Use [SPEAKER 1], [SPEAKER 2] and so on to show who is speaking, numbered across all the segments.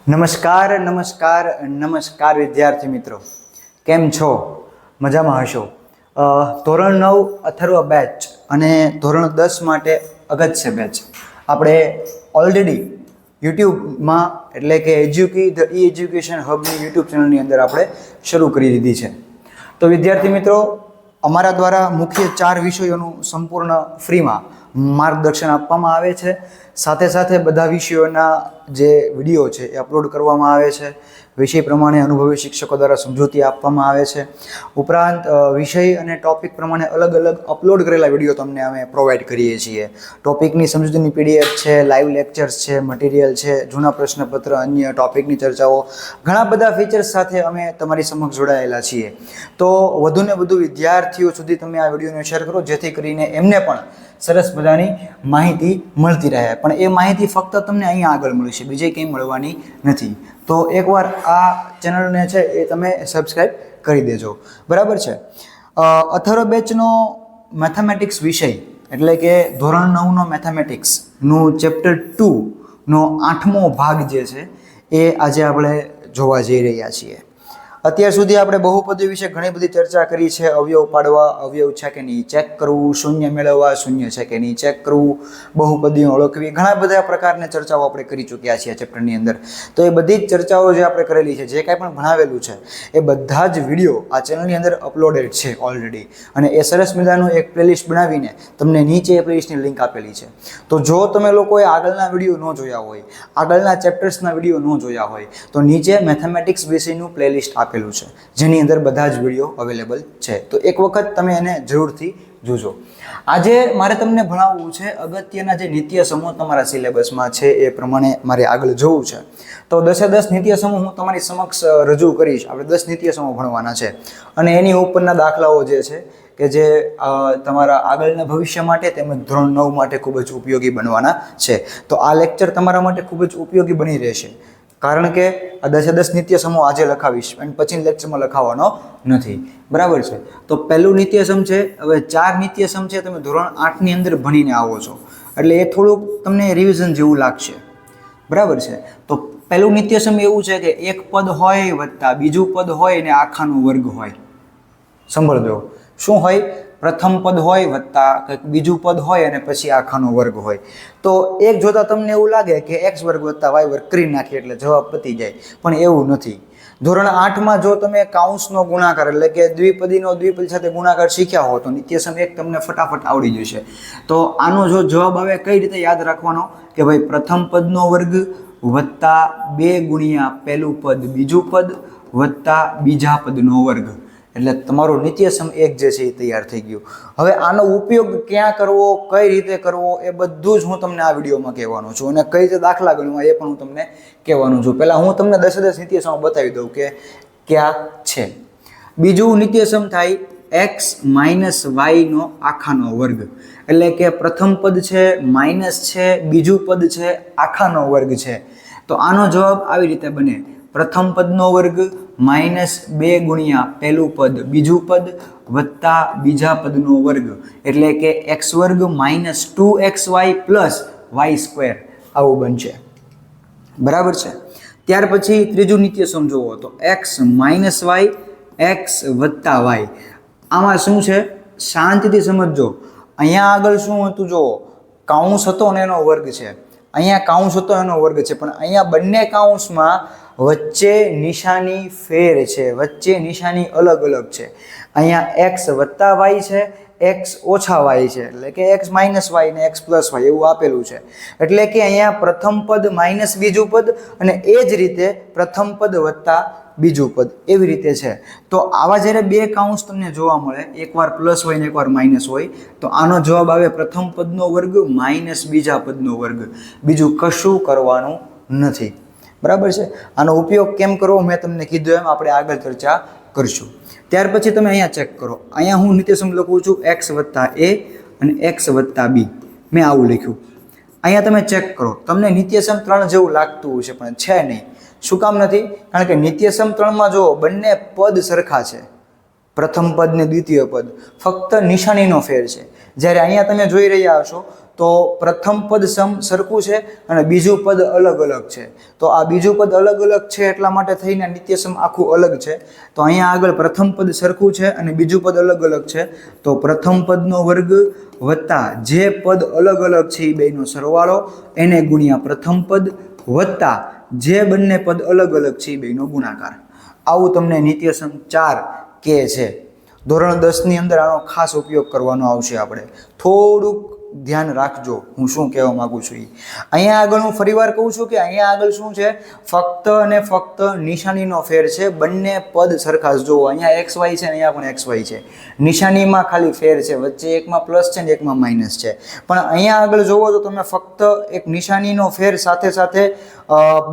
[SPEAKER 1] નમસ્કાર નમસ્કાર નમસ્કાર વિદ્યાર્થી મિત્રો, કેમ છો? મજામાં હશો. ધોરણ 9 અથર્વ બેચ અને ધોરણ 10 માટે અગત્ય બેચ આપણે ઓલરેડી યુટ્યુબમાં એટલે કે એજ્યુકી ધ ઈ એજ્યુકેશન હબની યુટ્યુબ ચેનલની અંદર આપણે શરૂ કરી દીધી છે. તો વિદ્યાર્થી મિત્રો, અમારા દ્વારા મુખ્ય 4 વિષયોનું સંપૂર્ણ ફ્રીમાં માર્ગદર્શન આપવામાં આવે છે. સાથે સાથે બધા વિષયોના જે વિડીયો છે એ અપલોડ કરવામાં આવે છે. વિષય પ્રમાણે અનુભવી શિક્ષકો દ્વારા સમજૂતી આપવામાં આવે છે. ઉપરાંત વિષય અને ટોપિક પ્રમાણે અલગ અલગ અપલોડ કરેલા વિડીયો તમને અમે પ્રોવાઈડ કરીએ છીએ. ટોપિકની સમજૂતીની પીડીએફ છે, લાઈવ લેક્ચર્સ છે, મટીરિયલ છે, જૂના પ્રશ્નપત્ર, અન્ય ટોપિકની ચર્ચાઓ, ઘણા બધા ફીચર્સ સાથે અમે તમારી સમક્ષ જોડાયેલા છીએ. તો વધુને વધુ વિદ્યાર્થીઓ સુધી તમે આ વિડીયોને શેર કરો, જેથી કરીને એમને પણ સરસ મજાની માહિતી મળતી રહે. પણ એ માહિતી ફક્ત તમને અહીંયા આગળ મળશે, બીજે કંઈ મળવાની નથી. તો એકવાર આ ચેનલને છે એ તમે સબસ્ક્રાઈબ કરી દેજો, બરાબર છે. અથર્વ બેચનો મેથેમેટિક્સ વિષય એટલે કે ધોરણ 9નો મેથેમેટિક્સનું ચેપ્ટર 2નો 8મો ભાગ જે છે એ આજે આપણે જોવા જઈ રહ્યા છીએ. અત્યાર સુધી આપણે બહુપદી વિશે ઘણી બધી ચર્ચા કરી છે. અવયવ પાડવા, અવયવ છે કે નહીં ચેક કરવું, શૂન્ય મેળવવા, શૂન્ય છે કે નહીં ચેક કરવું, બહુપદીઓ ઓળખવી, ઘણા બધા પ્રકારની ચર્ચાઓ આપણે કરી ચૂક્યા છીએ ચેપ્ટરની અંદર. તો એ બધી જ ચર્ચાઓ જે આપણે કરેલી છે, જે કાંઈ પણ ભણાવેલું છે, એ બધા જ વિડીયો આ ચેનલની અંદર અપલોડેડ છે ઓલરેડી. અને એ સરસ મજાનું એક પ્લેલિસ્ટ બનાવીને તમને નીચે એ પ્લેલિસ્ટની લિંક આપેલી છે. તો જો તમે લોકોએ આગળના વિડીયો ન જોયા હોય, આગળના ચેપ્ટર્સના વિડીયો ન જોયા હોય, તો નીચે મેથેમેટિક્સ વિષયનું પ્લેલિસ્ટ આપેલું છે, જેની અંદર બધા જ વિડીયો અવેલેબલ છે. તો એક વખત તમે એને જરૂરથી જોજો. આજે મારે તમને ભણાવવું છે અગત્યના જે નિત્ય સમૂહ તમારા સિલેબસમાં છે એ પ્રમાણે મારે આગળ જવું છે. તો 10 નિત્ય સમૂહ હું તમારી સમક્ષ રજૂ કરીશ. આપણે 10 નિત્ય સમૂહ ભણવાના છે અને એની ઉપરના દાખલાઓ જે છે કે જે તમારા આગળના ભવિષ્ય માટે તેમજ ધોરણ 9 માટે ખૂબ જ ઉપયોગી બનવાના છે. તો આ લેક્ચર તમારા માટે ખૂબ જ ઉપયોગી બની રહેશે, કારણ કે આ 10 નિત્ય સમૂહ આજે લખાવીશ અને પછી લેક્ચરમાં લખાવવાનો નથી, બરાબર છે. તો પહેલું નિત્યસમ છે. હવે 4 નિત્યસમ છે, તમે ધોરણ 8ની અંદર ભણીને આવો છો એટલે એ થોડુંક તમને રિવિઝન જેવું લાગશે, બરાબર છે. તો પહેલું નિત્યસમ એવું છે કે એક પદ હોય વત્તા બીજું પદ હોય ને આખાનો વર્ગ હોય. સાંભળજો, શું હોય? પ્રથમ પદ હોય વત્તા કંઈક બીજું પદ હોય અને પછી આખાનો વર્ગ હોય. તો એક જોતા તમને એવું લાગે કે x વર્ગ વત્તા y વર્ગ કરી નાખીએ એટલે જવાબ પતી જાય, પણ એવું નથી. ધોરણ 8માં જો તમે કાઉન્સનો ગુણાકાર એટલે કે દ્વિપદીનો દ્વિપદી સાથે ગુણાકાર શીખ્યા હો તો નિત્યસમ 1 તમને ફટાફટ આવડી જશે. તો આનો જો જવાબ આવે કઈ રીતે યાદ રાખવાનો કે ભાઈ પ્રથમ પદનો વર્ગ વત્તા 2 ગુણ્યા પહેલું પદ બીજું પદ વત્તા બીજા પદનો વર્ગ, એટલે તમારો નિત્યસમ 1 જે છે એ તૈયાર થઈ ગયું. હવે આનો ઉપયોગ ક્યાં કરવો, કઈ રીતે કરવો, એ બધું જ હું તમને આ વિડીયોમાં કહેવાનો છું અને કઈ રીતે દાખલા ગણવા એ પણ હું તમને કહેવાનું છું. પહેલાં હું તમને 10 નિત્યસમ બતાવી દઉં કે ક્યાં છે. બીજું નિત્યસમ થાય x માઇનસ વાયનો આખાનો વર્ગ, એટલે કે પ્રથમ પદ છે માઇનસ છે, બીજું પદ છે આખાનો વર્ગ છે. તો આનો જવાબ આવી રીતે બને: પ્રથમ પદનો વર્ગ માઇનસ 2 ગુણ્યા પહેલું પદ બીજું પદ વત્તા બીજા પદનો વર્ગ, એટલે કે x વર્ગ minus 2xy plus Y square, આવું બનશે, બરાબર છે. ત્યાર પછી ત્રીજું નિત્યસમ જુઓ તો x માઇનસ વાય x વત્તા વાય. આમાં શું છે શાંતિથી સમજજો. અહીંયા આગળ શું હતું જુઓ, કાઉન્સ હતો અને એનો વર્ગ છે. અહીંયા કાઉન્સ હતો એનો વર્ગ છે, પણ અહીંયા બંને કાઉન્સમાં વચ્ચે નિશાની ફેર છે, વચ્ચે નિશાની અલગ અલગ છે. અહીંયા x વત્તા વાય છે, x ઓછા વાય છે, એટલે કે x માઇનસ વાય ને x પ્લસ વાય એવું આપેલું છે. એટલે કે અહીંયા પ્રથમ પદ માઇનસ બીજું પદ અને એ જ રીતે પ્રથમ પદ વત્તા બીજું પદ એવી રીતે છે. તો આવા જ્યારે બે કાઉન્સ તમને જોવા મળે, એકવાર પ્લસ હોય ને એકવાર માઇનસ હોય, તો આનો જવાબ આવે પ્રથમ પદનો વર્ગ માઇનસ બીજા પદનો વર્ગ. બીજું કશું કરવાનું નથી, બરાબર છે. આનો ઉપયોગ કેમ કરવો મેં તમને કીધું એમ આપણે આગળ ચર્ચા કરશું. ત્યાર પછી તમે અહીંયા ચેક કરો. અહીંયા હું નિત્યસમ લખું છું x વત્તા a અને x વત્તા b, મેં આવું લખ્યું. અહીંયા તમે ચેક કરો, તમને નિત્યસમ 3 જેવું લાગતું હશે પણ છે નહીં. શું કામ નથી? કારણ કે નિત્યસમ 3માં જો બંને પદ સરખા છે, પ્રથમ પદ ને દ્વિતીય પદ, ફક્ત નિશાનીનો ફેર છે. જ્યારે અહીંયા તમે જોઈ રહ્યા હશો તો પ્રથમ પદ સરખું છે અને બીજું પદ અલગ અલગ છે. તો આ બીજું પદ અલગ અલગ છે એટલા માટે થઈને નિત્યસમ આખું અલગ છે. તો અહીંયા આગળ પ્રથમ પદ સરખું છે અને બીજું પદ અલગ અલગ છે. તો પ્રથમ પદનો વર્ગ વત્તા જે પદ અલગ અલગ છે એ બેનો સરવાળો એને ગુણ્યા પ્રથમ પદ વત્તા જે બંને પદ અલગ અલગ છે એ બેનો ગુણાકાર. આવું તમને નિત્યસમ 4 કે છે. ધોરણ 10 ની અંદર આનો ખાસ ઉપયોગ કરવાનો આવશે. આપણે થોડુંક ધ્યાન રાખજો હું શું કહેવા માંગુ છું. અહીંયા આગળ હું ફરીવાર કહું છું કે અહીંયા આગળ શું છે, ફક્ત અને ફક્ત નિશાનીનો ફેર છે. બંને પદ સરખા જ જોવો. અહીંયા XY છે ને અહીંયા પણ XY છે. નિશાનીમાં ખાલી ફેર છે, વચ્ચે એકમાં પ્લસ છે ને એકમાં માઇનસ છે. પણ અહીંયા આગળ જોવો તો તમે ફક્ત એક નિશાનીનો ફેર સાથે સાથે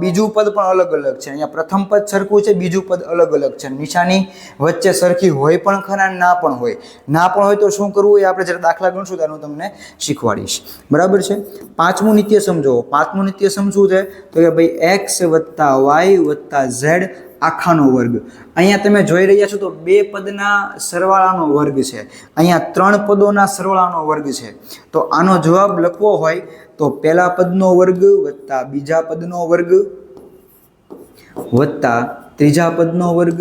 [SPEAKER 1] બીજું પદ પણ અલગ અલગ છે. અહીંયા પ્રથમ પદ સરખું છે, બીજું પદ અલગ અલગ છે. નિશાની વચ્ચે સરખી હોય પણ ખરા, ના પણ હોય. ના પણ હોય તો શું કરવું એ આપણે જ્યારે દાખલા ગણશું ત્યારે હું તમને શીખવાડીશ. બરાબર છે. પાંચમું નિત્યસમ જુઓ. પાંચમું નિત્યસમ શું છે તો કે ભાઈ x વત્તા y વત્તા z આખાનો વર્ગ. અહીંયા તમે જોઈ રહ્યા છો તો બે પદના સરવાળાનો વર્ગ છે. અહીંયા ત્રણ પદોના સરવાળાનો વર્ગ છે. તો આનો જવાબ લખવો હોય તો પહેલા પદનો વર્ગ વત્તા બીજા પદનો વર્ગ વત્તા ત્રીજા પદનો વર્ગ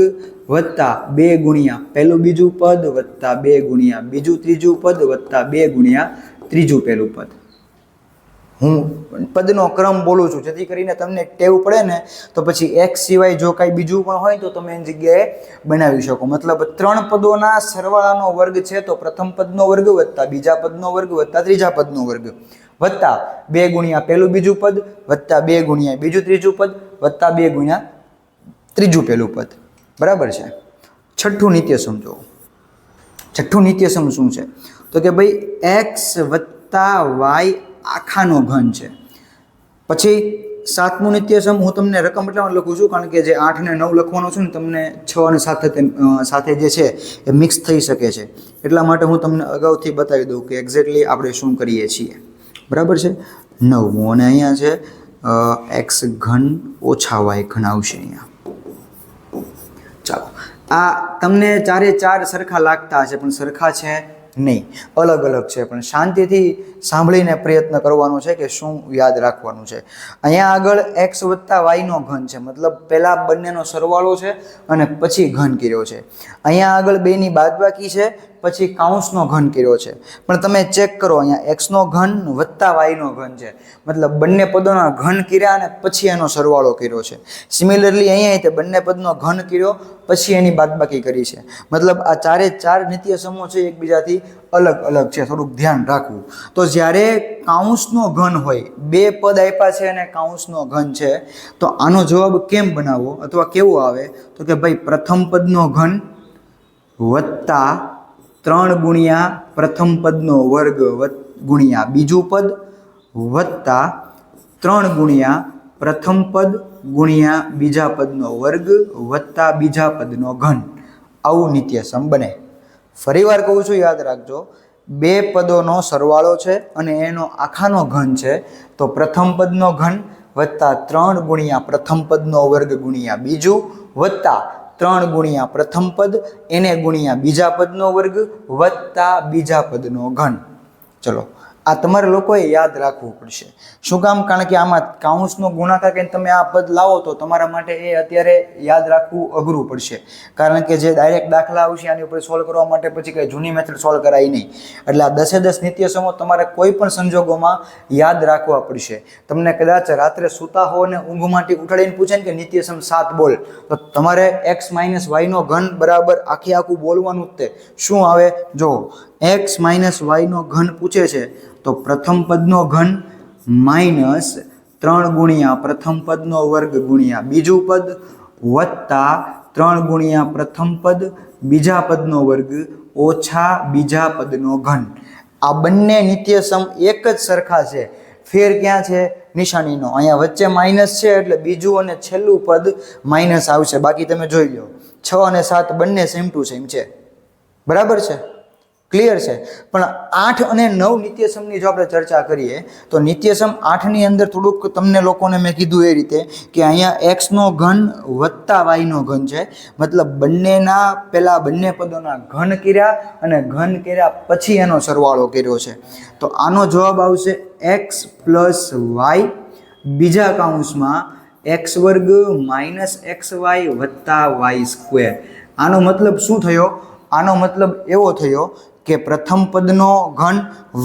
[SPEAKER 1] વત્તા 2 ગુણ્યા પહેલું બીજું પદ વત્તા 2 ગુણ્યા બીજું ત્રીજું પદ વત્તા 2 ગુણ્યા ત્રીજું પહેલું પદ. હું પદનો ક્રમ બોલું છું જેથી કરીને તમને ટેવ પડે ને તો પછી x સિવાય જો કાંઈ બીજું પણ હોય તો તમે એની જગ્યાએ બનાવી શકો. મતલબ ત્રણ પદોના સરવાળાનો વર્ગ છે તો પ્રથમ પદનો વર્ગ વત્તા બીજા પદનો વર્ગ વત્તા ત્રીજા પદનો વર્ગ વત્તા 2 ગુણ્યા પહેલું બીજું પદ વત્તા 2 ગુણ્યા બીજું ત્રીજું પદ વત્તા 2 ગુણ્યા ત્રીજું પહેલું પદ. બરાબર છે. છઠ્ઠું નિત્યસમ જુઓ. છઠ્ઠું નિત્યસમ શું છે તો કે ભાઈ x વત્તા y આખાનો ઘન છે. પછી સાતમું નિત્યસમ હું તમને રકમ એટલા લખું છું કારણ કે જે 8 ને 9 લખવાનો છું ને તમને 6 અને 7 સાથે જે છે એ મિક્સ થઈ શકે છે. એટલા માટે હું તમને અગાઉથી બતાવી દઉં કે એક્ઝેક્ટલી આપણે શું કરીએ છીએ. બરાબર છે. 9મું અને અહીંયા છે x ઘન ઓછા y ઘન આવશે અહીંયા. ચાલો, આ તમને ચારે ચાર સરખા લાગતા હશે પણ સરખા છે નહીં, અલગ અલગ છે. પણ શાંતિથી સાંભળીને પ્રયત્ન કરવાનો છે કે શું યાદ રાખવાનું છે. અહીંયા આગળ x વત્તા y નો ઘન છે, મતલબ પહેલા બંનેનો સરવાળો છે અને પછી ઘન કર્યો છે. અહીંયા આગળ બેની બાદબાકી છે પછી કાઉન્સનો ઘન કર્યો છે. પણ તમે ચેક કરો અહીંયા x નો ઘન વત્તા y નો ઘન છે, મતલબ બંને પદોના ઘન કર્યા અને પછી એનો સરવાળો કર્યો છે. સિમિલરલી અહીંયા તે બંને પદનો ઘન કર્યો પછી એની બાદબાકી કરી છે. મતલબ આ ચારે ચાર નિત્યસમો છે એકબીજાથી અલગ અલગ છે. થોડુંક ધ્યાન રાખવું. તો જ્યારે કાઉન્સનો ઘન હોય, બે પદ આપ્યા છે અને કાઉન્સનો ઘન છે, તો આનો જવાબ કેમ બનાવવો અથવા કેવો આવે તો કે ભાઈ પ્રથમ પદનો ઘન વત્તા 3 ગુણ્યા પ્રથમ પદનો વર્ગ ગુણ્યા બીજું પદ વત્તા 3 ગુણ્યા પ્રથમ પદ ગુણ્યા બીજા પદનો વર્ગ વત્તા બીજા પદનો ઘન. આવું નિત્યસમ બને. ફરીવાર કહું છું, યાદ રાખજો. બે પદોનો સરવાળો છે અને એનો આખાનો ઘન છે તો પ્રથમ પદનો ઘન વત્તા 3 ગુણ્યા પ્રથમ પદનો વર્ગ ગુણ્યા બીજું વત્તા 3 ગુણ્યા પ્રથમ પદ એને ગુણ્યા બીજા પદનો વર્ગ વત્તા બીજા પદનો ઘન. ચલો, આ તમારે લોકોએ યાદ રાખવું પડશે. શું કામ? કારણ કે આમાં કાઉન્સનો ગુણાકાર કરીને તમે આ પદ લાવો તો તમારા માટે એ અત્યારે યાદ રાખવું અઘરું પડશે. કારણ કે જે ડાયરેક્ટ દાખલા આવશે આની ઉપર સોલ્વ કરવા માટે પછી કંઈ જૂની મેથડ સોલ્વ કરાય નહીં. એટલે આ 10 નિત્યસમો તમારે કોઈ પણ સંજોગોમાં યાદ રાખવા પડશે. તમને કદાચ રાત્રે સૂતા હો અને ઊંઘમાંથી ઉઠાડીને પૂછે ને કે નિત્યસમ 7 બોલ, તો તમારે x - y નો ઘન બરાબર આખું બોલવાનું જ તે. શું આવે જો x - y નો ઘન પૂછે છે તો પ્રથમ પદનો ઘન માઇનસ 3 ગુણ્યા પ્રથમ પદનો વર્ગ ગુણ્યા બીજું પદ વત્તા 3 ગુણ્યા પ્રથમ પદ બીજા પદનો વર્ગ ઓછા બીજા પદનો ઘન. આ બંને નિત્યસમ એક જ સરખા છે. ફેર ક્યાં છે? નિશાનીનો. અહીંયા વચ્ચે માઇનસ છે એટલે બીજું અને છેલ્લું પદ માઇનસ આવશે. બાકી તમે જોઈ લો 6 અને 7 બંને સેમ ટુ સેમ છે. બરાબર છે. ક્લિયર છે? પણ 8 અને 9 નિત્યસમની જો આપણે ચર્ચા કરીએ તો નિત્યસમ 8 ની અંદર થોડુંક તમને લોકોને મેં કીધું એ રીતે કે અહીંયા x નો ઘન વત્તા y નો ઘન છે, મતલબ બંનેના પેલા બંને પદોના ઘન કર્યા અને ઘન કર્યા પછી એનો સરવાળો કર્યો છે. તો આનો જવાબ આવશે x પ્લસ y બીજા કૌંસમાં x વર્ગ માઇનસ xy વત્તા y સ્ક્વેર. આનો મતલબ શું થયો? આનો મતલબ એવો થયો કે પ્રથમ પદનો ઘન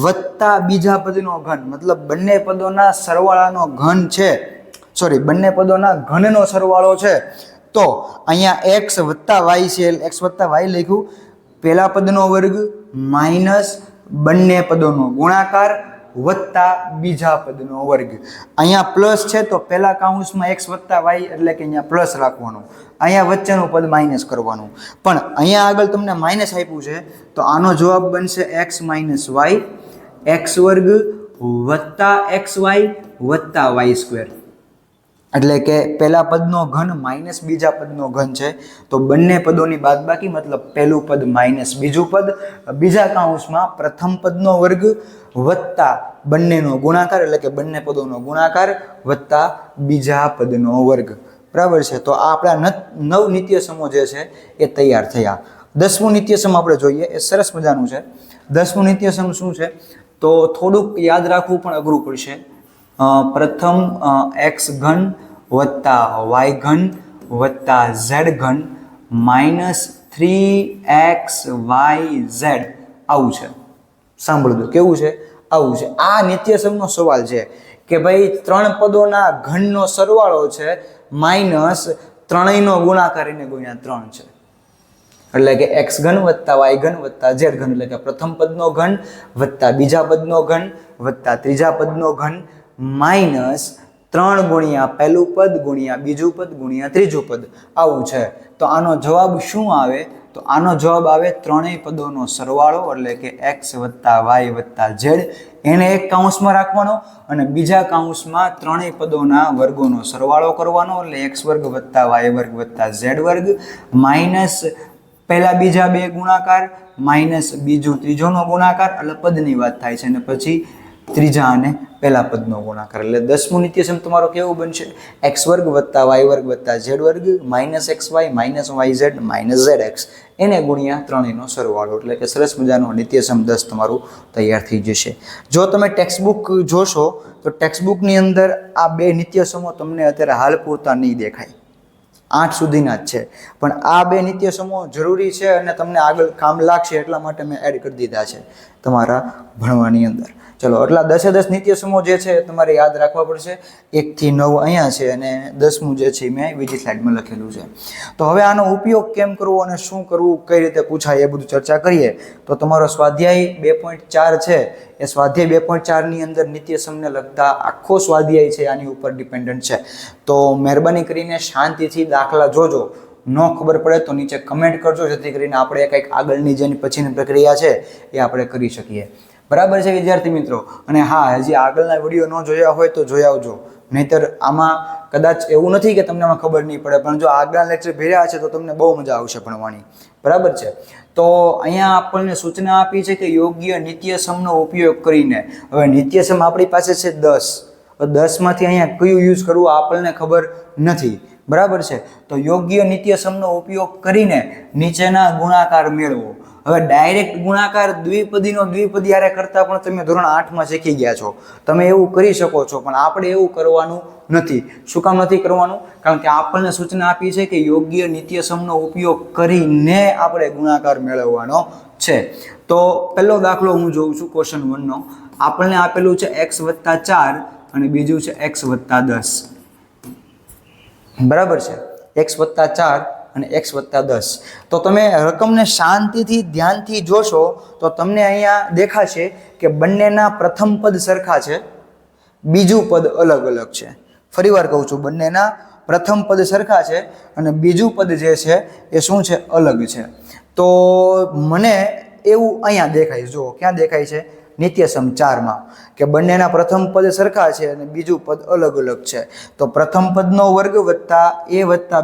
[SPEAKER 1] વત્તા બીજા પદનો ઘન, મતલબ બંને પદોના સરવાળાનો ઘન છે, સોરી બંને પદોના ઘનનો સરવાળો છે. તો અહીંયા x વત્તા y છે, x વત્તા y લખ્યું, પહેલા પદનો વર્ગ માઇનસ બંને પદોનો ગુણાકાર વત્તા બીજા પદનો વર્ગ. અહીંયા પ્લસ છે તો પહેલા કૌંસમાં x વત્તા y એટલે કે અહીંયા પ્લસ રાખવાનું, અહીંયા વચ્ચેનું પદ માઇનસ કરવાનું. પણ અહીંયા આગળ તમને માઇનસ આપ્યું છે તો આનો જવાબ બનશે x માઇનસ y, x વર્ગ વત્તા xy વત્તા y સ્ક્વેર. એટલે કે પહેલા પદનો ઘન માઇનસ બીજા પદનો ઘન છે તો બંને પદોની બાદબાકી, મતલબ પહેલું પદ માઇનસ બીજું પદ, બીજા કૌંસમાં પ્રથમ પદનો વર્ગ વત્તા બંનેનો ગુણાકાર એટલે કે બંને પદોનો ગુણાકાર વત્તા બીજા પદનો વર્ગ. બરાબર છે? તો આ આપણા 9 નિત્યસમો જે છે એ તૈયાર થયા. 10મું નિત્યસમ આપણે જોઈએ, એ સરસ મજાનું છે. 10મું નિત્યસમ શું છે? તો થોડુંક યાદ રાખવું પણ અઘરું પડશે. પ્રથમ x ઘન વત્તા y ઘન વત્તા z ઘન માઇનસ 3xyz આવું છે. સાંભળો તો કેવું છે? આવું છે. આ નિત્યસમનો સવાલ છે કે ભાઈ 3 પદોના ઘનનો સરવાળો છે માઇનસ ત્રણેયનો ગુણાકાર એને ગુણ્યા 3 છે. એટલે કે x ઘન વત્તા y ઘન વત્તા z ઘન, એટલે કે પ્રથમ પદનો ઘન વત્તા બીજા પદનો ઘન વત્તા ત્રીજા પદનો ઘન માઇનસ 3 ગુણ્યા પહેલું પદ ગુણ્યા બીજું પદ ગુણ્યા ત્રીજું પદ આવું છે. તો આનો જવાબ શું આવે? તો આનો જવાબ આવે ત્રણેય પદોનો સરવાળો, એટલે કે x વત્તા y વત્તા z, એને એક કૌંસમાં રાખવાનો અને બીજા કૌંસમાં ત્રણેય પદોના વર્ગોનો સરવાળો કરવાનો, એટલે x વર્ગ વત્તા y વર્ગ વત્તા z વર્ગ માઇનસ પહેલા બીજા બે ગુણાકાર માઇનસ બીજું ત્રીજોનો ગુણાકાર, એટલે પદની વાત થાય છે, અને પછી ત્રીજા અને પહેલા પદનો ગુણાકાર. એટલે 10મું નિત્યસમ તમારો કેવું બનશે? x વર્ગ વત્તા y વર્ગ વત્તા z વર્ગ minus xy minus yz minus zx એને ગુણ્યા ત્રણેયનો સરવાળો. એટલે કે સરસ મજાનો નિત્યસમ 10 તમારું તૈયાર થઈ જશે. જો તમે ટેક્સ્ટબુક જોશો તો ટેક્સ્ટબુકની અંદર આ બે નિત્યસમો તમને અત્યારે હાલ પૂરતા નહીં દેખાય, 8 સુધીના જ છે, પણ આ બે નિત્યસમો જરૂરી છે અને તમને આગળ કામ લાગશે એટલા માટે મેં એડ કરી દીધા છે તમારા ભણવાની અંદર. ચલો, એટલા 10 નિત્યસમો જે છે તમારે યાદ રાખવા પડશે. 1 થી 9 અહીંયા છે અને 10મું જે છે મેં બીજી સ્લાઇડમાં લખેલું છે. તો હવે આનો ઉપયોગ કેમ કરવો અને શું કરવું, કઈ રીતે પૂછાય એ બધું ચર્ચા કરીએ. તો તમારો સ્વાધ્યાય 2.4 છે, એ સ્વાધ્યાય 2.4ની અંદર નિત્યસમને લગતા આખો સ્વાધ્યાય છે આની ઉપર ડિપેન્ડન્ટ છે. તો મહેરબાની કરીને શાંતિથી દાખલા જોજો. ન ખબર પડે તો નીચે કમેન્ટ કરજો, જેથી કરીને આપણે કંઈક આગળની જેની પછીની પ્રક્રિયા છે એ આપણે કરી શકીએ. બરાબર છે વિદ્યાર્થી મિત્રો? અને હા, હજી આગળના વિડીયો ન જોયા હોય તો જોઈ આવજો, નહીંતર આમાં કદાચ એવું નથી કે તમને આમાં ખબર નહીં પડે, પણ જો આગળના લેક્ચર ભેર્યા છે તો તમને બહુ મજા આવશે ભણવાની. બરાબર છે? તો અહીંયા આપણને સૂચના આપી છે કે યોગ્ય નિત્યસમનો ઉપયોગ કરીને. હવે નિત્યસમ આપણી પાસે છે 10, 10માંથી અહીંયા કયું યુઝ કરવું આપણને ખબર નથી. બરાબર છે? તો યોગ્ય નિત્યસમનો ઉપયોગ કરીને નીચેના ગુણાકાર મેળવો. હવે ડાયરેક્ટ ગુણાકાર દ્વિપદીનો દ્વિપદી હારે કરતા પણ તમે ધોરણ 8માં શીખી ગયા છો, તમે એવું કરી શકો છો, પણ આપણે એવું કરવાનું નથી. શું કામ નથી કરવાનું? કારણ કે આપણને સૂચના આપી છે કે યોગ્ય નિત્યસમનો ઉપયોગ કરીને આપણે ગુણાકાર મેળવવાનો છે. તો પહેલો દાખલો હું જોઉં છું ક્વેશ્ચન 1નો. આપણને આપેલું છે x વત્તા 4 અને બીજું છે x વત્તા 10. બરાબર છે? x વત્તા 4 અને x વત્તા 10. તો તમે રકમને શાંતિથી ધ્યાનથી જોશો તો તમને અહીંયા દેખાશે કે બંનેના પ્રથમ પદ સરખા છે, બીજું પદ અલગ અલગ છે. ફરીવાર કહું છું, બંનેના પ્રથમ પદ સરખા છે અને બીજું પદ જે છે એ શું છે? અલગ છે. તો મને એવું અહીંયા દેખાય, જો ક્યાં દેખાય છે? નિત્યસમ 4માં કે બંનેના પ્રથમ પદ સરખા છે અને બીજું પદ અલગ અલગ છે. તો પ્રથમ પદનો વર્ગ વત્તા a વત્તા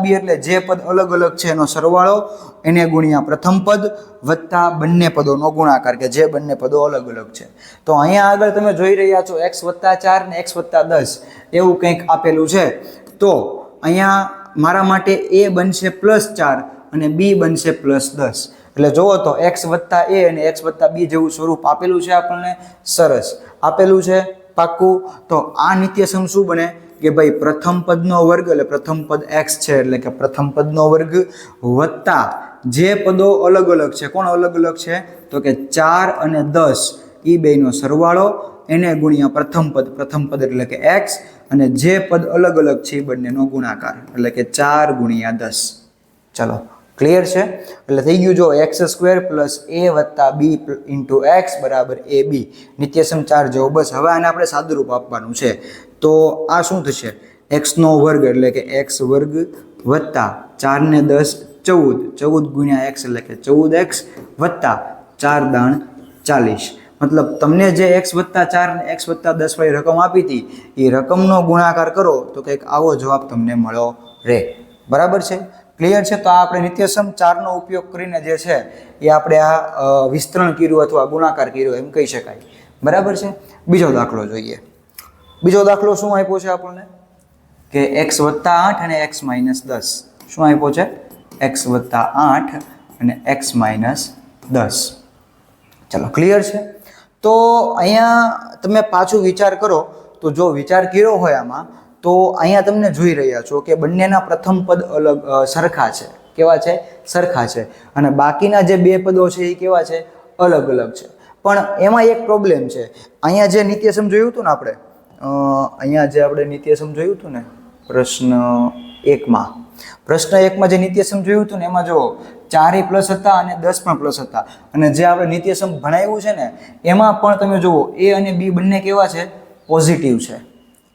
[SPEAKER 1] b એટલે જે પદ અલગ અલગ છે એનો સરવાળો એને ગુણ્યા પ્રથમ પદ વત્તા બંને પદોનો ગુણાકાર કે જે બંને પદો અલગ અલગ છે. તો અહીંયા આગળ તમે જોઈ રહ્યા છો x વત્તા 4 ને x વત્તા 10 એવું કંઈક આપેલું છે. તો અહીંયા મારા માટે a બનશે +4 અને b બનશે +10. એટલે જુઓ તો x વત્તા a અને x વત્તા b જેવું સ્વરૂપ આપેલું છે આપણને. સરસ આપેલું છે પાક્કું. તો આ નિત્યસમ શું બને કે ભાઈ પ્રથમ પદનો વર્ગ એટલે પ્રથમ પદ x છે એટલે કે પ્રથમ પદનો વર્ગ વત્તા જે પદો અલગ અલગ છે. કોણ અલગ અલગ છે? તો કે 4 અને 10 એ બેનો સરવાળો એને ગુણ્યા પ્રથમ પદ એટલે કે x અને જે પદ અલગ અલગ છે એ બંનેનો ગુણાકાર એટલે કે 4 ગુણ્યા 10. ચલો ક્લિયર છે? એટલે થઈ ગયું જો x² + a વત્તા b × x બરાબર ab. નિત્યસમ 4 જેવો. બસ હવે આને આપણે સાદુરૂપ આપવાનું છે. તો આ શું થશે? x² એટલે કે x² વત્તા 4 ને 10 14 ગુણ્યા x એટલે કે 14x વત્તા 4 દાણ 40. મતલબ તમને જે x વત્તા 4 ને x વત્તા 10 વાળી રકમ આપી હતી એ રકમનો ગુણાકાર કરો તો કંઈક આવો જવાબ તમને મળ્યો રહે. બરાબર છે? ક્લિયર છે? તો આ આપણે નિત્યસમ 4નો ઉપયોગ કરીને જે છે એ આપણે આ વિસ્તરણ કર્યું અથવા ગુણાકાર કર્યો એમ કહી શકાય. બરાબર છે? બીજો દાખલો જોઈએ. બીજો દાખલો શું આપ્યો છે આપણને? કે x વત્તા 8 અને x માઇનસ 10. શું આપ્યો છે? x વત્તા 8 અને x માઇનસ 10. ચલો ક્લિયર છે? તો અહીંયા તમે પાછું વિચાર કરો તો જો વિચાર કર્યો હોય આમાં તો અહીંયા તમને જોઈ રહ્યા છો કે બંનેના પ્રથમ પદ અલગ સરખા છે. કેવા છે? સરખા છે. અને બાકીના જે બે પદો છે એ કેવા છે? અલગ અલગ છે. પણ એમાં એક પ્રોબ્લેમ છે. અહીંયા જે નિત્યસમ જોયું હતું ને આપણે નિત્યસમ જોયું હતું ને પ્રશ્ન 1માં જે નિત્યસમ જોયું હતું ને એમાં જો 4 પ્લસ હતા અને 10 પણ પ્લસ હતા. અને જે આપણે નિત્યસમ ભણાવ્યું છે ને એમાં પણ તમે જુઓ a અને b બંને કેવા છે? પોઝિટિવ છે.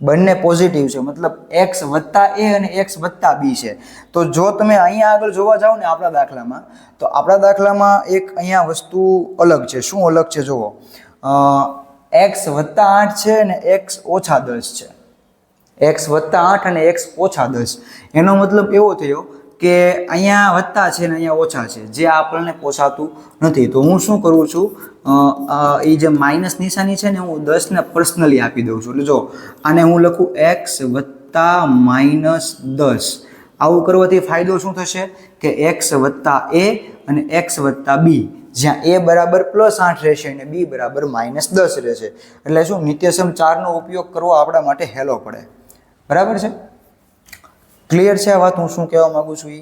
[SPEAKER 1] બંને પોઝિટિવ છે. મતલબ x વત્તા a અને x વત્તા b છે. તો જો તમે અહીંયા આગળ જોવા જાઓ ને આપણા દાખલામાં એક અહીંયા વસ્તુ અલગ છે. શું અલગ છે જુઓ? x વત્તા 8 છે અને x ઓછા 10 છે. x વત્તા 8 અને x ઓછા 10 એનો મતલબ એવો થયો કે અહીંયા વત્તા છે ને અહીંયા ઓછા છે જે આપણને પોસાતું નથી. તો હું શું કરું છું? એ જે માઇનસ નિશાની છે ને હું 10 ને પર્સનલી આપી દઉં છું. એટલે જો આને હું લખું x વત્તા -10. આવું કરવાથી ફાયદો શું થશે કે x વત્તા a અને x વત્તા b જ્યાં a બરાબર +8 રહેશે અને b બરાબર -10 રહેશે. એટલે શું નિત્યસમ 4નો ઉપયોગ કરવો આપણા માટે હેલો પડે. બરાબર છે? ક્લિયર છે આ વાત હું શું કહેવા માંગુ છું એ?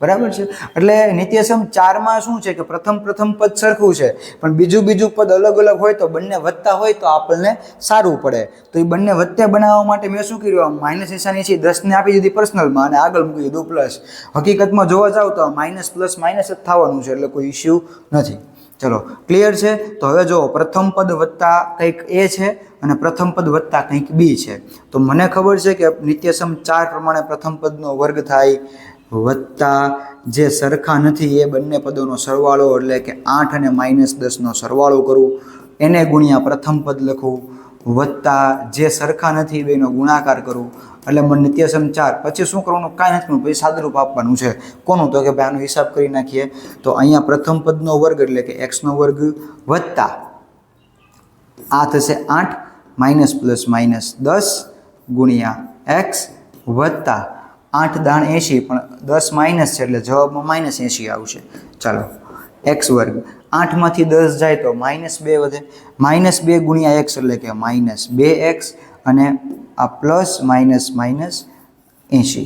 [SPEAKER 1] બરાબર છે? એટલે નિત્યસમ 4માં શું છે કે પ્રથમ પદ સરખું છે પણ બીજું પદ અલગ અલગ હોય તો બંને વત્તા હોય તો આપણને સારું પડે. તો એ બંને વત્તે બનાવવા માટે મેં શું કર્યું? માઇનસ નિશાની છે 10 ને આપી દીધી પર્સનલમાં અને આગળ મૂકી દીધું પ્લસ. હકીકતમાં જોવા જાવ તો માઇનસ પ્લસ માઇનસ જ થવાનું છે એટલે કોઈ ઇસ્યુ નથી. ચલો ક્લિયર છે? તો હવે જો પ્રથમ પદ વત્તા કંઈક a છે અને પ્રથમ પદ વત્તા કંઈક b છે. તો મને ખબર છે કે નિત્યસમ 4 પ્રમાણે પ્રથમ પદનો વર્ગ થાય વત્તા જે સરખા નથી એ બંને પદોનો સરવાળો એટલે કે 8 અને -10નો સરવાળો કરું એને ગુણ્યા પ્રથમ પદ લખું વત્તા જે સરખા નથી બેનો ગુણાકાર કરું એટલે મને નિત્યસમ 4. પછી શું કરવાનું? કાંઈ નથી. પછી સાદુરૂપ આપવાનું છે. કોનું? તો કે ભાઈ આનો હિસાબ કરી નાખીએ. તો અહીંયા પ્રથમ પદનો વર્ગ એટલે કે x નો વર્ગ વત્તા આ થશે 8 માઇનસ પ્લસ -10 ગુણ્યા x વત્તા 8 દાણ 80 પણ 10 માઇનસ છે એટલે જવાબમાં -80 આવશે. ચાલો x વર્ગ 8 માંથી 10 જાય તો -2 વધે. -2 ગુણ્યા x એટલે કે -2x અને આ પ્લસ -80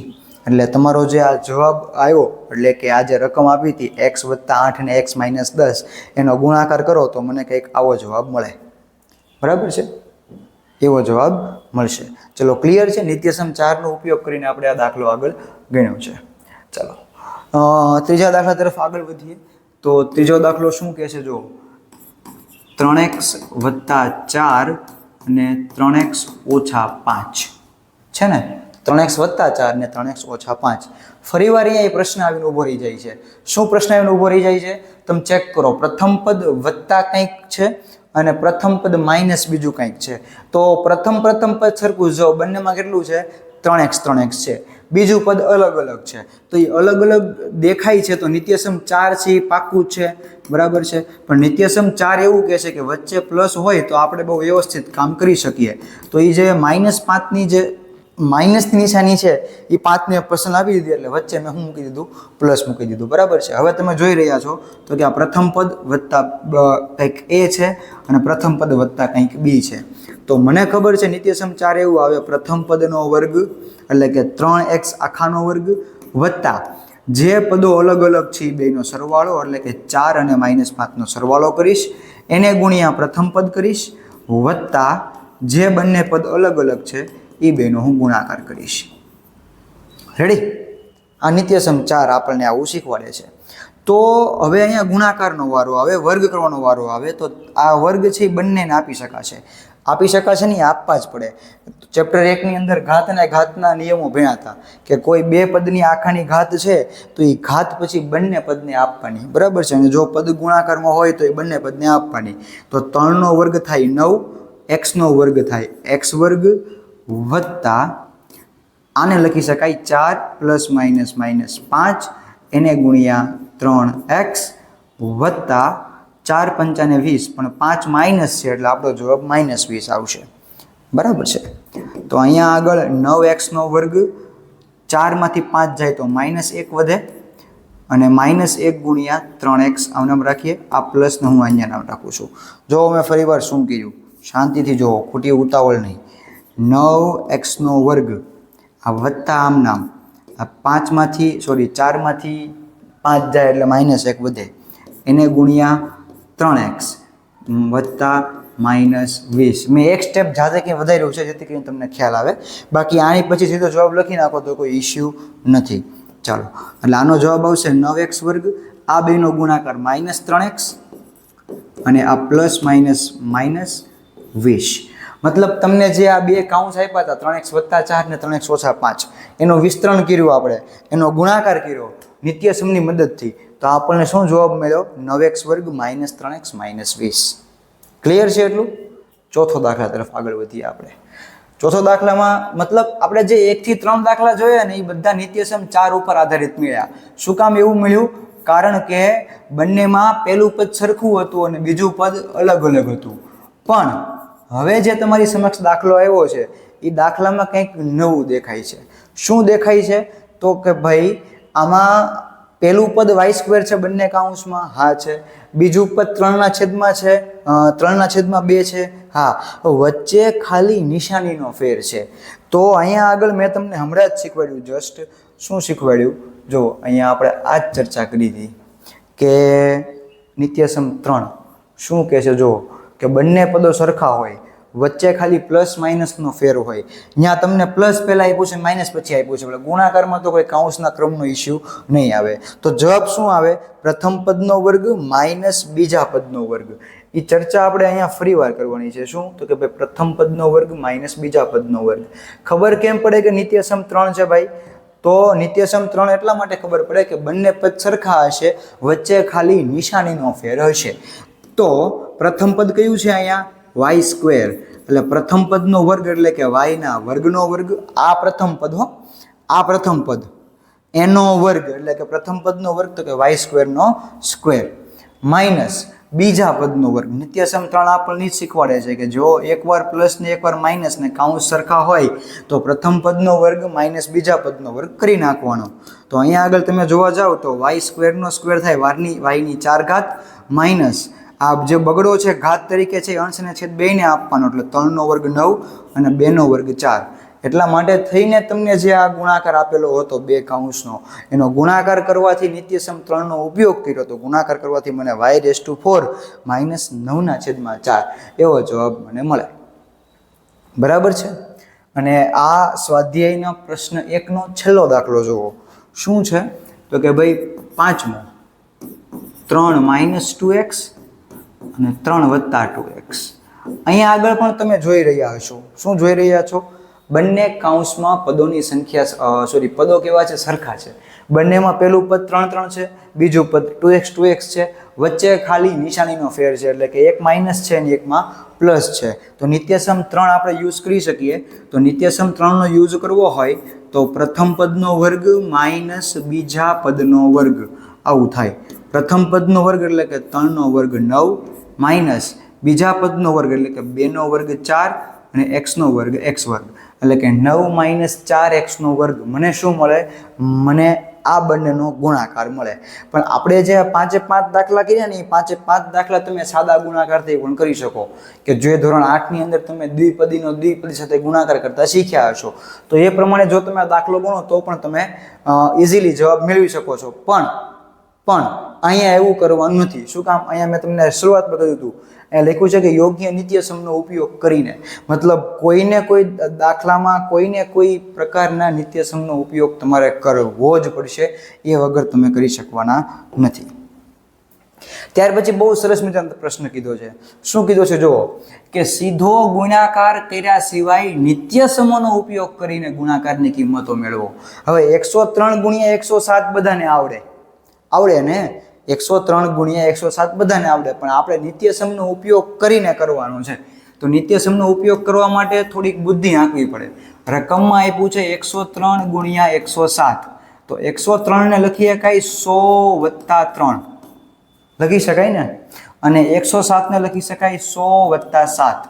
[SPEAKER 1] એટલે તમારો જે આ જવાબ આવ્યો એટલે કે આ જે રકમ આપી હતી x વત્તા 8 અને x -10 એનો ગુણાકાર કરો તો મને કંઈક આવો જવાબ મળે. બરાબર છે? એવો જવાબ મળશે. ચલો ક્લિયર છે? નિત્યસમ 4નો ઉપયોગ કરીને આપણે આ દાખલો આગળ ગણ્યો છે. ચલો ત્રીજા દાખલા તરફ આગળ વધીએ. તો ત્રીજો દાખલો શું કહે છે? જો 3x વત્તા 4 અને 3x ઓછા 5 છે ને? 3x વત્તા 4 ને 3x ઓછા 5. ફરીવાર અહીંયા એ પ્રશ્ન આવીને ઊભો રહી જાય છે. શું પ્રશ્ન આવીને ઊભો રહી જાય છે? તમે ચેક કરો. પ્રથમ પદ વત્તા કંઈક છે અને પ્રથમ પદ માઇનસ બીજું કંઈક છે. તો પ્રથમ પદ સરખું જો બંનેમાં કેટલું છે 3x છે. બીજું પદ અલગ અલગ છે તો એ અલગ અલગ દેખાય છે તો નિત્યસમ 4 છે એ પાક્કું જ છે, બરાબર છે. પણ નિત્યસમ 4 એવું કહે છે કે વચ્ચે પ્લસ હોય તો આપણે બહુ વ્યવસ્થિત કામ કરી શકીએ. તો એ જે -5ની જે માઇનસની નિશાની છે એ 5ને પસંદ આપી દીધી એટલે વચ્ચે મેં શું મૂકી દીધું પ્લસ મૂકી દીધું, બરાબર છે. હવે તમે જોઈ રહ્યા છો તો કે આ પ્રથમ પદ વત્તા કંઈક એ છે અને પ્રથમ પદ વત્તા કંઈક બી છે. તો મને ખબર છે નિત્યસમ 4 એવું આવે પ્રથમ પદનો વર્ગ એટલે કે 3x આખાનો વર્ગ વત્તા જે પદો અલગ અલગ છે એ બેનો સરવાળો એટલે કે 4 અને -5નો સરવાળો કરીશ એને ગુણ્યા પ્રથમ પદ કરીશ વત્તા જે બંને પદ અલગ અલગ છે એ બેનો હું ગુણાકાર કરીશ. રેડી? આ નિત્યસમ 4 આપણને આવું શીખવાડે છે. તો હવે અહીંયા ગુણાકારનો વારો આવે, વર્ગ કરવાનો વારો આવે. તો આ વર્ગ છે એ બંનેને આપી શકાશે નહીં, આપવા જ પડે. ચેપ્ટર 1ની અંદર ઘાત અને ઘાતના નિયમો ભણ્યા હતા કે કોઈ બે પદની આખાની ઘાત છે તો એ ઘાત પછી બંને પદને આપવાની, બરાબર છે. અને જો પદ ગુણાકારમાં હોય તો એ બંને પદને આપવાની. તો 3નો વર્ગ થાય 9, x નો વર્ગ થાય x વર્ગ વત્તા આને લખી શકાય 4 ± -5 એને ગુણ્યા 3x વત્તા 4 પંચાને 20 પણ 5 માઇનસ છે એટલે આપણો જવાબ -20 આવશે, બરાબર છે. તો અહીંયા આગળ 9x નો વર્ગ 4માંથી 5 જાય તો -1 વધે અને -1 ગુણ્યા 3x આવું નામ રાખીએ. આ પ્લસને હું અહીંયા નામ રાખું છું. જો મેં ફરીવાર શું કર્યું, શાંતિથી જુઓ, ખોટી ઉતાવળ નહીં. 9x નો વર્ગ આ વત્તા આમ નામ આ 4માંથી 5 જાય એટલે -1 વધે એને ગુણ્યા 3x વત્તા -20. મેં એક સ્ટેપ જાતે કંઈ વધાર્યું છે જેથી કરીને તમને ખ્યાલ આવે. બાકી આની પછી સીધો જવાબ લખી નાખો તો કોઈ ઇશ્યુ નથી. ચાલો, એટલે આનો જવાબ આવશે 9x વર્ગ, આ બેનો ગુણાકાર -3x અને આ પ્લસ -20. મતલબ તમને જે આ બે કાઉન્સ આપ્યા હતા 3x + 4 ને 3x - 5 એનો વિસ્તરણ કર્યું, આપણે એનો ગુણાકાર કર્યો નિત્યસમની મદદથી, તો આપણને શું જવાબ મળ્યો 9x વર્ગ -3x -20. ક્લિયર છે એટલું? ચોથો દાખલા તરફ આગળ વધીએ આપણે. ચોથો દાખલામાં મતલબ આપણે જે 1 થી 3 દાખલા જોયા ને એ બધા નિત્યસમ 4 ઉપર આધારિત મળ્યા. શું કામ એવું મળ્યું? કારણ કે બંનેમાં પહેલું પદ સરખું હતું અને બીજું પદ અલગ અલગ હતું. પણ હવે જે તમારી સમક્ષ દાખલો આવ્યો છે એ દાખલામાં કંઈક નવું દેખાય છે. શું દેખાય છે? તો કે ભાઈ આમાં પહેલું પદ y² છે બંને કાઉન્સમાં, હા છે. બીજું પદ 3/2 છે, 3/2 છે, હા. વચ્ચે ખાલી નિશાનીનો ફેર છે. તો અહીંયા આગળ મેં તમને હમણાં જ શીખવાડ્યું, જસ્ટ શું શીખવાડ્યું જો અહીંયા આપણે આ જ ચર્ચા કરી હતી કે નિત્યસમ 3 શું કહે છે, જો કે બંને પદો સરખા હોય, વચ્ચે ખાલી પ્લસ માઇનસનો ફેર હોય. ત્યાં તમને પ્લસ પહેલાં આપ્યું છે, માઇનસ પછી આપ્યું છે, એટલે ગુણાકારમાં તો કોઈ કાઉન્સના ક્રમનો ઇસ્યુ નહીં આવે. તો જવાબ શું આવે? પ્રથમ પદનો વર્ગ માઇનસ બીજા પદનો વર્ગ. એ ચર્ચા આપણે અહીંયા ફરી વાર કરવાની છે. શું? તો કે ભાઈ પ્રથમ પદનો વર્ગ માઇનસ બીજા પદનો વર્ગ. ખબર કેમ પડે કે નિત્યસમ 3 છે ભાઈ? તો નિત્યસમ 3 એટલા માટે ખબર પડે કે બંને પદ સરખા હશે, વચ્ચે ખાલી નિશાનીનો ફેર હશે. તો પ્રથમ પદ કયું છે અહીંયા? y². એટલે પ્રથમ પદનો વર્ગ એટલે કે y ના વર્ગનો વર્ગ. આ પ્રથમ પદ હો, આ પ્રથમ પદ એનો વર્ગ એટલે કે પ્રથમ પદનો વર્ગ તો કે y² નો સ્ક્વેર માઇનસ બીજા પદનો વર્ગ. નિત્યસમ 3 આપણને જ શીખવાડે છે કે જો એકવાર પ્લસ ને એકવાર માઇનસ ને કાઉન્સ સરખા હોય તો પ્રથમ પદનો વર્ગ માઇનસ બીજા પદનો વર્ગ કરી નાખવાનો. તો અહીંયા આગળ તમે જોવા જાઓ તો y² નો સ્ક્વેર થાય y ની 4 ઘાત માઇનસ આ જે બગડો છે ઘાત તરીકે છે અંશ અને છેદ બેયને આપવાનો, એટલે 3 નો વર્ગ 9 અને 2 નો વર્ગ 4. એટલા માટે થઈને તમને જે આ ગુણાકાર આપેલો હતો બે કાઉન્સનો, એનો ગુણાકાર કરવાથી નિત્યસમ 3 નો ઉપયોગ કર્યો તો ગુણાકાર કરવાથી મને y⁴ -9/4 એવો જવાબ મને મળે. બરાબર છે? અને આ સ્વાધ્યાયના પ્રશ્ન 1 નો છેલ્લો દાખલો જુઓ. શું છે? તો કે ભાઈ 5મો 3 - 2x અને 3 + 2x. અહીંયા આગળ પણ તમે જોઈ રહ્યા હશો. શું જોઈ રહ્યા છો? બંને કાઉન્સમાં પદોની સંખ્યા પદો કેવા છે? સરખા છે. બંનેમાં પહેલું પદ 3 છે, બીજું પદ 2x છે, વચ્ચે ખાલી નિશાનીનો ફેર છે, એટલે કે એક માઇનસ છે અને એકમાં પ્લસ છે. તો નિત્યસમ 3 આપણે યુઝ કરી શકીએ. તો નિત્યસમ 3નો યુઝ કરવો હોય તો પ્રથમ પદનો વર્ગ માઇનસ બીજા પદનો વર્ગ આવું થાય. પ્રથમ પદનો વર્ગ એટલે કે 3નો વર્ગ 9 માઇનસ બીજા પદનો વર્ગ એટલે કે 2નો વર્ગ 4 અને xનો વર્ગ x વર્ગ, એટલે કે 9 માઇનસ 4x નો વર્ગ. મને શું મળે? મને આ બંનેનો ગુણાકાર મળે. પણ આપણે જે 5 દાખલા કર્યા ને એ 5 દાખલા તમે સાદા ગુણાકારથી પણ કરી શકો, કે જે ધોરણ 8 ની અંદર તમે દ્વિપદીનો દ્વિપદી સાથે ગુણાકાર કરતા શીખ્યા હશો. તો એ પ્રમાણે જો તમે આ દાખલો ગણો તો પણ તમે ઇઝીલી જવાબ મેળવી શકો છો. પણ અહીંયા એવું કરવાનું નથી. શું કામ? અહીંયા મેં તમને શરૂઆતમાં કહ્યું હતું, અહીંયા લખ્યું છે કે યોગ્ય નિત્યસમનો ઉપયોગ કરીને, મતલબ કોઈને કોઈ દાખલામાં કોઈને કોઈ પ્રકારના નિત્યસમનો ઉપયોગ તમારે કરવો જ પડશે, એ વગર તમે કરી શકવાના નથી. ત્યાર પછી બહુ સરસ મજાનો પ્રશ્ન કીધો છે. શું કીધો છે જુઓ, કે સીધો ગુણાકાર કર્યા સિવાય નિત્યસમોનો ઉપયોગ કરીને ગુણાકારની કિંમતો મેળવો. હવે 103 ગુણ્યા 107 બધાને આવડે ને, 103 ગુણ્યા 107 બધાને આવડે, પણ આપણે નિત્યસમનો ઉપયોગ કરીને કરવાનો છે. તો નિત્યસમનો ઉપયોગ કરવા માટે થોડીક બુદ્ધિ આંકવી પડે. રકમમાં આપ્યું છે 103 ગુણ્યા 107, તો 103 ને લખી શકાય 100 + 3 લખી શકાય ને, અને 107 ને લખી શકાય 100 + 7.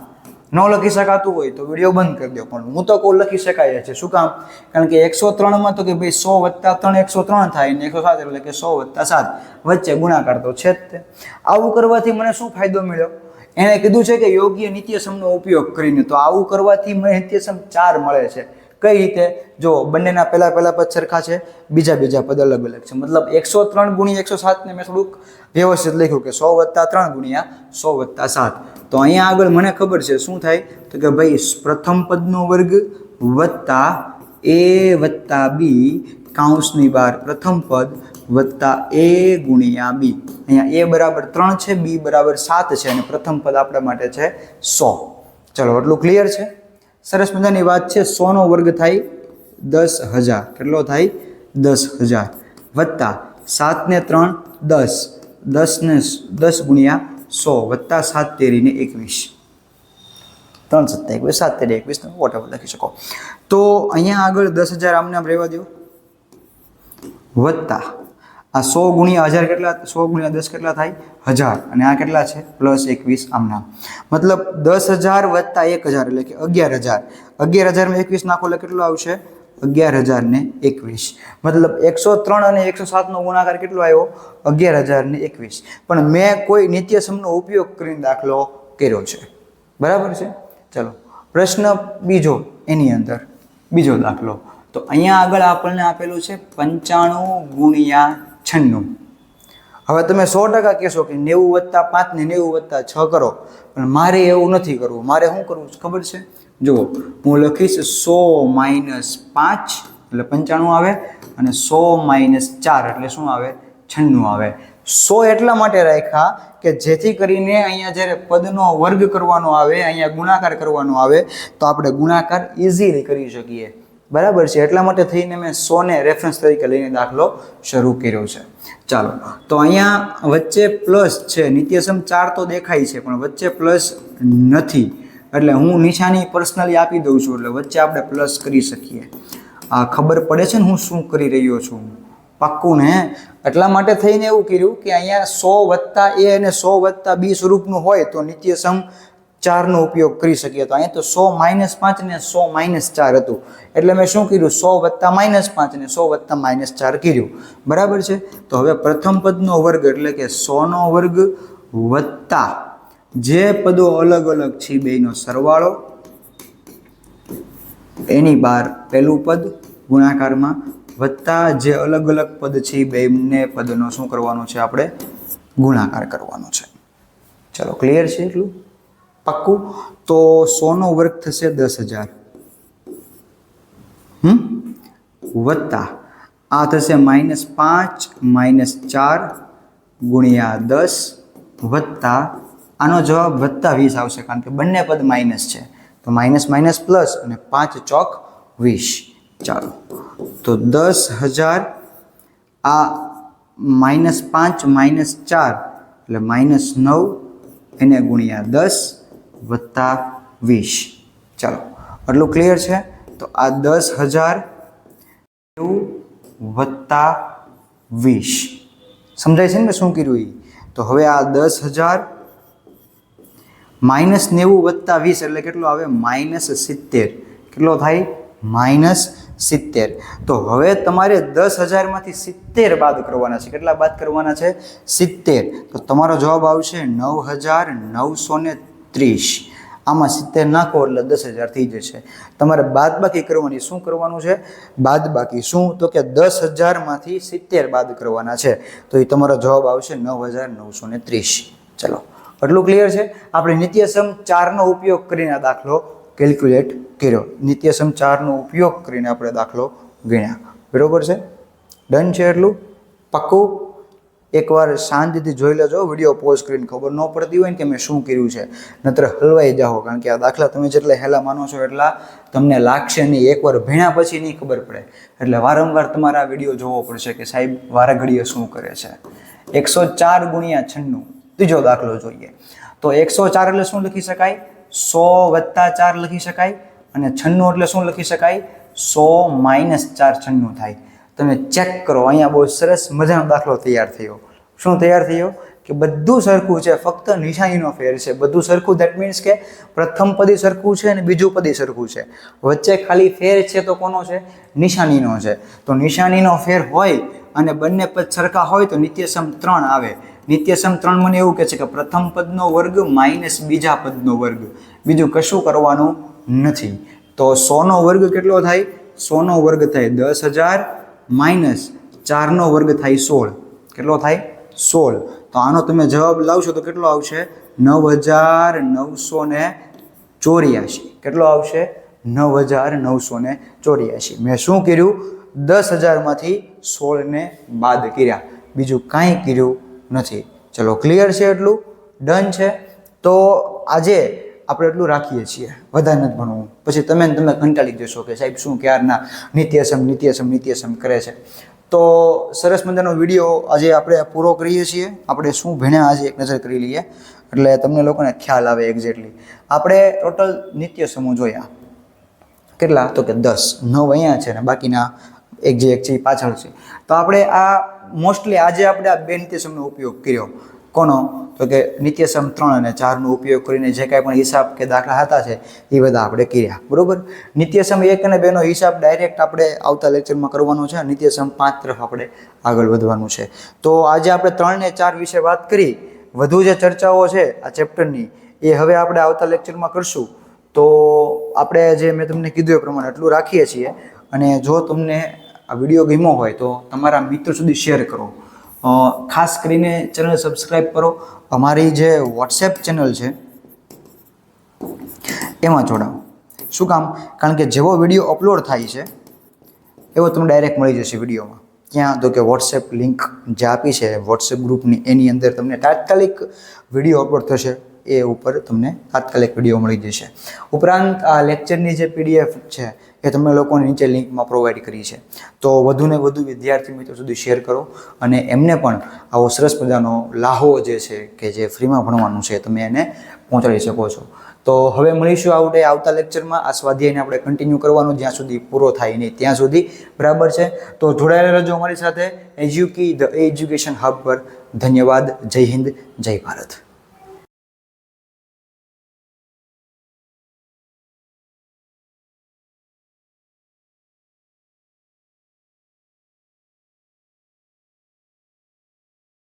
[SPEAKER 1] ન લખી શકાતું હોય તો વિડીયો બંધ કરી દો, પણ હું તો કહું લખી શકાય છે. શું કામ? કારણ કે 103માં તો કે ભાઈ 100 + 3 103 થાય, ને 107 એટલે કે 100 + 7 વચ્ચે ગુણાકાર તો છે જ તે. આવું કરવાથી મને શું ફાયદો મળ્યો? એણે કીધું છે કે યોગ્ય નિત્યસમનો ઉપયોગ કરીને. તો આવું કરવાથી મને નિત્યસમ 4 મળે છે. કઈ રીતે? જો બંનેના પહેલા પદ સરખા છે, બીજા પદ અલગ અલગ છે. મતલબ 103 ગુણ્યા 107 ને મેં થોડુંક વ્યવસ્થિત લખ્યું કે 100 + 3 ગુણ્યા 100 + 7. તો અહીંયા આગળ મને ખબર છે શું થાય, તો કે ભાઈ પ્રથમ પદનો વર્ગ વત્તા a + b કૌંસની બહાર પ્રથમ પદ વત્તા a ગુણ્યા b. અહીંયા a = 3 છે, b = 7 છે, અને પ્રથમ પદ આપણા માટે છે 100. ચલો એટલું ક્લિયર છે? સરસ મજાની વાત છે. 100 નો વર્ગ થાય 10,000. કેટલો થાય? 10,000 વત્તા 7 ને 3 10, 10 ને 10 ગુણ્યા 100 વત્તા 7 તેરી ને 21, 3 7 21, 7 તેરી 21, વોટેવર લખી શકો. તો અહીંયા આગળ 10,000 આમને આમ રહેવા દો, વત્તા આ 100 ગુણ્યા 1000 કેટલા? 100 ગુણ્યા 10 કેટલા થાય? 1000, અને આ કેટલા છે? +21 આમના. મતલબ 10,000 વત્તા 1,000 એટલે કે 11,000. 11,000 માં 21 નાખો એટલે કેટલો આવશે? 11,021. મતલબ 103 અને 107 નો ગુણાકાર કેટલો આવ્યો? 11,021. પણ મેં કોઈ નિત્યસમનો ઉપયોગ કરીને દાખલો કર્યો છે. બરાબર છે? ચલો પ્રશ્ન બીજો, એની અંદર બીજો દાખલો. તો અહીંયા આગળ આપણને આપેલું છે 95 ગુણ્યા 96. હવે તમે 100% કહેશો કે 90 + 5 ને 90 + 6 કરો, પણ મારે એવું નથી કરવું. મારે શું કરવું ખબર છે? જુઓ, હું લખીશ 100 - 5 એટલે 95 આવે, અને 100 - 4 એટલે શું આવે? 96 આવે. 100 એટલા માટે રાખ્યા કે જેથી કરીને અહીંયા જ્યારે પદનો વર્ગ કરવાનો આવે, અહીંયા ગુણાકાર કરવાનો આવે, તો આપણે ગુણાકાર ઇઝીલી કરી શકીએ. બરાબર છે? એટલા માટે થઈને મેં 100 ને રેફરન્સ તરીકે લઈને દાખલો શરૂ કર્યો છે. ચાલો, તો અહીંયા વચ્ચે પ્લસ છે, નિત્યસમ 4 તો દેખાય છે, પણ વચ્ચે પ્લસ નથી. એટલે હું નિશાની પર્સનલી આપી દઉં છું, એટલે વચ્ચે આપણે પ્લસ કરી શકીએ. આ ખબર પડે છે ને હું શું કરી રહ્યો છું? પાક્કું ને? એટલા માટે થઈને એવું કર્યું કે અહીંયા 100 + a અને 100 + b સ્વરૂપનું હોય તો નિત્યસમ 4 નો ઉપયોગ કરી શકીએ. તો અહીંયા તો 100 - 5 ને 100 - 4 હતું, એટલે મેં શું કર્યું? 100 + -5 અને 100 + -4 કર્યું. બરાબર છે? તો હવે પ્રથમ પદનો વર્ગ એટલે કે 100 નો વર્ગ વત્તા જે પદો અલગ અલગ છે બેનો સરવાળો, એની બહાર પહેલું પદ ગુણાકારમાં, વત્તા જે અલગ અલગ પદ છે એ બેને પદનો શું કરવાનો છે? આપણે ગુણાકાર કરવાનો છે. ચલો ક્લિયર છે એટલું? પાક્કું? તો 100 નો વર્ગ થશે 10,000, વત્તા આ થશે -5 - 4 ગુણ્યા 10 વત્તા આનો જવાબ +20 આવશે, કારણ કે બંને પદ માઇનસ છે. તો માઇનસ પ્લસ, અને 5 ચોક 20. ચાલો, તો 10,000 આ -5 - 4 એટલે -9 એને ગુણ્યા 10 વત્તા 20. ચાલો આટલું ક્લિયર છે. તો આ 10,000 વત્તા 20 સમજાય છે ને શું કર્યું એ? તો હવે આ 10,000 -90 વત્તા 20 એટલે કેટલો આવે? -70. કેટલો થાય? -70. તો હવે તમારે 10,000 માંથી 70 બાદ કરવાના છે. કેટલા બાદ કરવાના છે? 70. તો તમારો જવાબ આવશે 9,930. આમાં 70 નાખો એટલે 10,000 થઈ જશે. તમારે બાદબાકી કરવાની. શું કરવાનું છે? બાદબાકી. શું? તો કે 10,000 માંથી 70 બાદ કરવાના છે. તો એ તમારો જવાબ આવશે 9,930. ચલો આટલું ક્લિયર છે. આપણે નિત્યસમ 4 નો ઉપયોગ કરીને આ દાખલો કેલ્ક્યુલેટ કર્યો. નિત્યસમ 4 નો ઉપયોગ કરીને આપણે દાખલો ગણ્યા. બરોબર છે? ડન છે એટલું? પાક્કું? એકવાર શાંતિથી જોઈ લેજો. વિડીયો પોઝ કરીને ખબર ન પડતી હોય ને કે મેં શું કર્યું છે, નતર હલવાઈ જાઓ. કારણ કે આ દાખલા તમે જેટલા હેલા માનો છો એટલા તમને લાગશે નહીં. એકવાર ભણ્યા પછી નહીં ખબર પડે. એટલે વારંવાર તમારે આ વિડીયો જોવો પડશે કે સાહેબ વારા ઘડીએ શું કરે છે. 104 ગુણ્યા 96 ત્રીજો દાખલો જોઈએ. તો 104 એટલે શું લખી શકાય? 100 વત્તા 4 લખી શકાય. અને 96 એટલે શું લખી શકાય? 100 માઇનસ 4 96 થાય. તમે ચેક કરો. અહીંયા બહુ સરસ મજાનો દાખલો તૈયાર થયો. શું તૈયાર થયો? કે બધું સરખું છે, ફક્ત નિશાનીનો ફેર છે. બધું સરખું દેટ મીન્સ કે પ્રથમ પદી સરખું છે અને બીજું પદી સરખું છે. વચ્ચે ખાલી ફેર છે તો કોનો છે? નિશાનીનો છે. તો નિશાનીનો ફેર હોય અને બંને પદ સરખા હોય તો નિત્યસમ 3 આવે. નિત્યસમ 3 મને એવું કહે છે કે પ્રથમ પદનો વર્ગ માઇનસ બીજા પદનો વર્ગ. બીજું કશું કરવાનું નથી. તો 100 નો વર્ગ કેટલો થાય? 100 નો વર્ગ થાય 10,000 માઇનસ 4 નો વર્ગ થાય 16. કેટલો થાય? 16. તો આનો તમે જવાબ લાવશો તો કેટલો આવશે? 9,984. કેટલો આવશે? 9,984. મેં શું કર્યું? 10,000 માંથી 16 ને બાદ કર્યા. બીજું કાંઈ કર્યું નથી. ચલો ક્લિયર છે એટલું? ડન છે. તો આજે આપણે એટલું રાખીએ છીએ. વધારે નથી ભણવું. પછી તમે કંટાળી જશો કે સાહેબ શું ક્યારના નિત્યસમ કરે છે. તો સરસ મજાનો વિડીયો આજે આપણે પૂરો કરીએ છીએ. આપણે શું ભણ્યા આજે એક નજર કરી લઈએ એટલે તમને લોકોને ખ્યાલ આવે એક્ઝેક્ટલી. આપણે ટોટલ નિત્યસમો જોયા. કેટલા? તો કે 10. 9 અહીંયા છે ને બાકીના એક છે પાછળ છે. તો આપણે આ મોસ્ટલી આજે આપણે આ બે નિત્યસમનો ઉપયોગ કર્યો. કોનો? તો કે નિત્યસમ 3 અને 4 નો ઉપયોગ કરીને જે કાંઈ પણ હિસાબ કે દાખલા હતા છે એ બધા આપણે કર્યા. બરોબર? નિત્યસમ 1 અને 2 નો હિસાબ ડાયરેક્ટ આપણે આવતા લેક્ચરમાં કરવાનો છે. નિત્યસમ 5 તરફ આપણે આગળ વધવાનું છે. તો આજે આપણે 3 ને 4 વિશે વાત કરી. વધુ જે ચર્ચાઓ છે આ ચેપ્ટરની એ હવે આપણે આવતા લેક્ચરમાં કરશું. તો આપણે જે મેં તમને કીધું એ પ્રમાણે એટલું રાખીએ છીએ. અને જો તમને આ વિડીયો ગમ્યો હોય તો તમારા મિત્રો સુધી શેર કરો. ખાસ કરીને ચેનલ સબસ્ક્રાઈબ કરો. અમારી જે વોટ્સએપ ચેનલ છે એમાં જોડાઓ. શું કામ? કારણ કે જેવો વિડીયો અપલોડ થાય છે એવો તમને ડાયરેક્ટ મળી જશે વિડીયોમાં. ક્યાં? તો કે વોટ્સએપ લિંક જે આપી છે વોટ્સએપ ગ્રુપની, એની અંદર તમને તાત્કાલિક વિડીયો અપલોડ થશે. એ ઉપર તમને તાત્કાલિક વિડીયો મળી જશે. ઉપરાંત આ લેક્ચરની જે PDF છે એ તમે લોકોને નીચે લિંકમાં પ્રોવાઈડ કરી છે. તો વધુને વધુ વિદ્યાર્થી મિત્રો સુધી શેર કરો અને એમને પણ આવો સરસ મજાનો લાહો જે છે કે જે ફ્રીમાં ભણવાનું છે તમે એને પહોંચાડી શકો છો. તો હવે મળીશું આવતા લેક્ચરમાં. આ સ્વાધ્યાયને આપણે કન્ટિન્યુ કરવાનું જ્યાં સુધી પૂરો થાય નહીં ત્યાં સુધી. બરાબર છે? તો જોડાયેલા રહેજો અમારી સાથે ધ એજ્યુકેશન હબ પર. ધન્યવાદ. જય હિન્દ, જય ભારત.